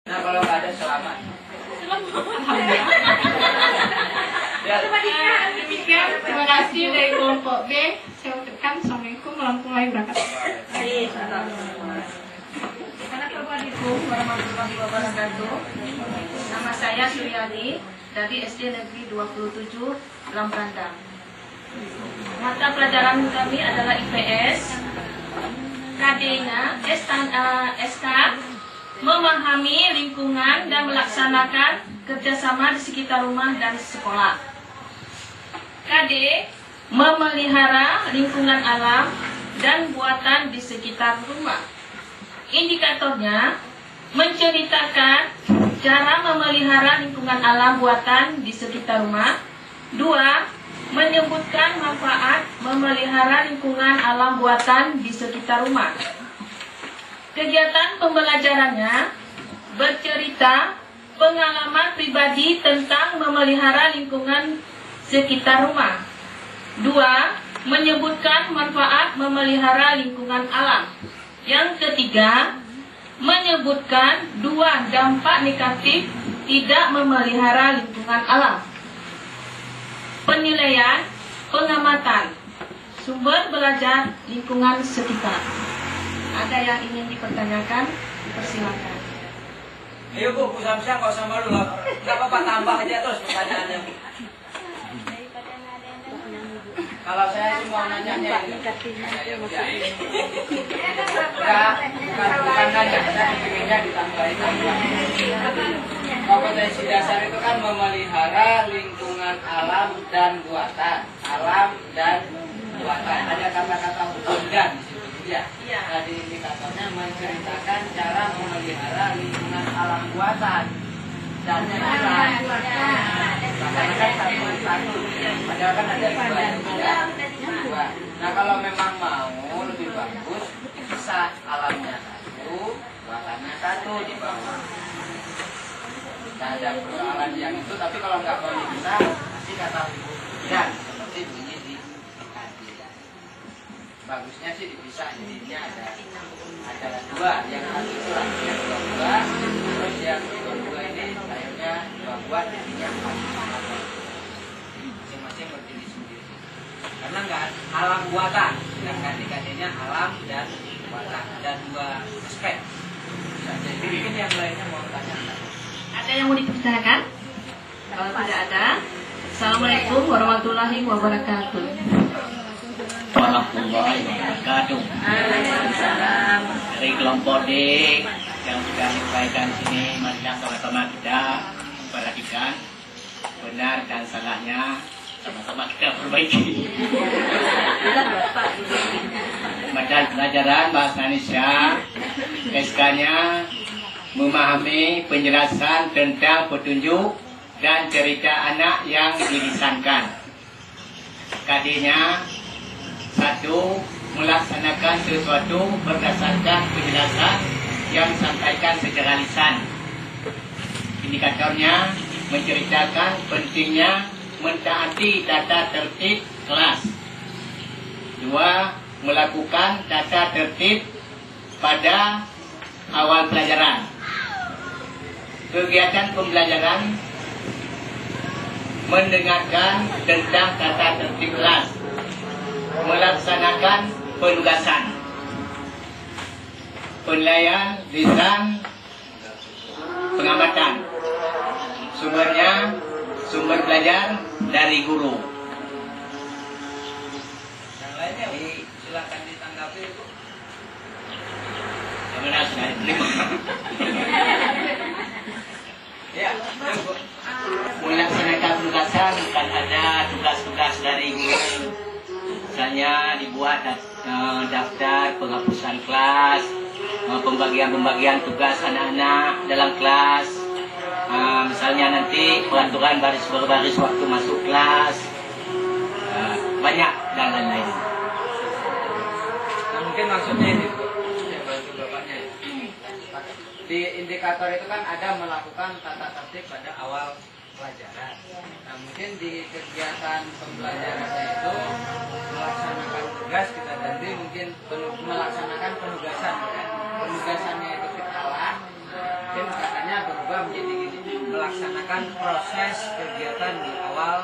Nah, kalau nggak ada selamat. Demikian, terima kasih dari kelompok B. Saya ucapkan Assalamualaikum warahmatullahi wabarakatuh. Assalamualaikum warahmatullahi wabarakatuh. Nama saya Suryani dari SD Negeri 27 Lambrandang. Mata pelajaran kami adalah IPS. KD-nya SK memahami lingkungan dan melaksanakan kerjasama di sekitar rumah dan sekolah. KD memelihara lingkungan alam dan buatan di sekitar rumah. Indikatornya menceritakan cara memelihara lingkungan alam buatan di sekitar rumah. 2. Menyebutkan manfaat memelihara lingkungan alam buatan di sekitar rumah. Kegiatan pembelajarannya bercerita pengalaman pribadi tentang memelihara lingkungan sekitar rumah. 2. Menyebutkan manfaat memelihara lingkungan alam. Yang ketiga, menyebutkan 2 dampak negatif tidak memelihara lingkungan alam. Penilaian, pengamatan, sumber belajar lingkungan sekitar. Ada yang ingin dipertanyakan? Dipersilakan. Ayo Bu, Bu Samsyah nggak usah malu. Nggak apa-apa, tambah aja terus pertanyaannya. Kalau saya sih mau nanya ini. Bukan nanya, saya inginnya ditambahin. Kompetensi dasar itu kan memelihara lingkungan alam dan buatan. Alam dan buatan. Ada kata-kata hukum dan di situ. Ya. Nah, di indikatornya menceritakan cara memelihara lingkungan alam buatan. Dan buatan. Makanya kan satu-satu. Padahal kan ada dua. Nah, kalau memang mau lebih bagus, bisa alamnya satu, buatannya satu di bawah. Nah, ada persoalan yang itu, tapi kalau nggak mau bisa, pasti kata dan seperti bunyi di tadi. Bagusnya sih dipisah, jadinya ada dua, yang satu itu yang dua, terus yang kedua ini sayurnya dua, jadinya empat. Masing-masing berdiri sendiri. Karena nggak alam buatan, sedangkan dikasihnya alam dan buatan, ada dua aspek. Jadi mungkin yang lainnya mau bertanya. Ada yang mau dipertanyakan? Kalau tidak ada, Assalamualaikum warahmatullahi wabarakatuh. Warahmatullahi wabarakatuh. Dari kelompok D yang sudah disampaikan sini, marilah sama-sama kita perhatikan benar dan salahnya, sama-sama kita perbaiki. Mata pelajaran bahasa Indonesia, SK-nya memahami penjelasan tentang petunjuk dan cerita anak yang dilisankan. KD-nya 1. Melaksanakan sesuatu berdasarkan penjelasan yang disampaikan secara lisan. Indikatornya menceritakan pentingnya mentaati tata tertib kelas. 2. Melakukan tata tertib pada awal pelajaran. Kegiatan pembelajaran mendengarkan tentang tata tertib kelas, melaksanakan penugasan, penilaian lisan, pengamatan. Sumbernya sumber belajar dari guru. Yang lainnya silakan ditanggapi Bu. Bagaimana sudah diterima? Ya, Bu. Melaksanakan penugasan kan ada tugas-tugas dari guru. Misalnya dibuat daftar penghapusan kelas, pembagian tugas anak-anak dalam kelas. Misalnya nanti peraturan baris berbaris waktu masuk kelas, banyak dan lain-lain. Nah, mungkin maksudnya ini Bu, yang bantu bapaknya. Di indikator itu kan ada melakukan tata tertib pada awal pelajaran. Nah, mungkin di kegiatan pembelajarannya itu melaksanakan tugas kita nanti mungkin melaksanakan penugasan, kan? Penugasannya itu kita mungkin katanya berubah menjadi gini, melaksanakan proses kegiatan di awal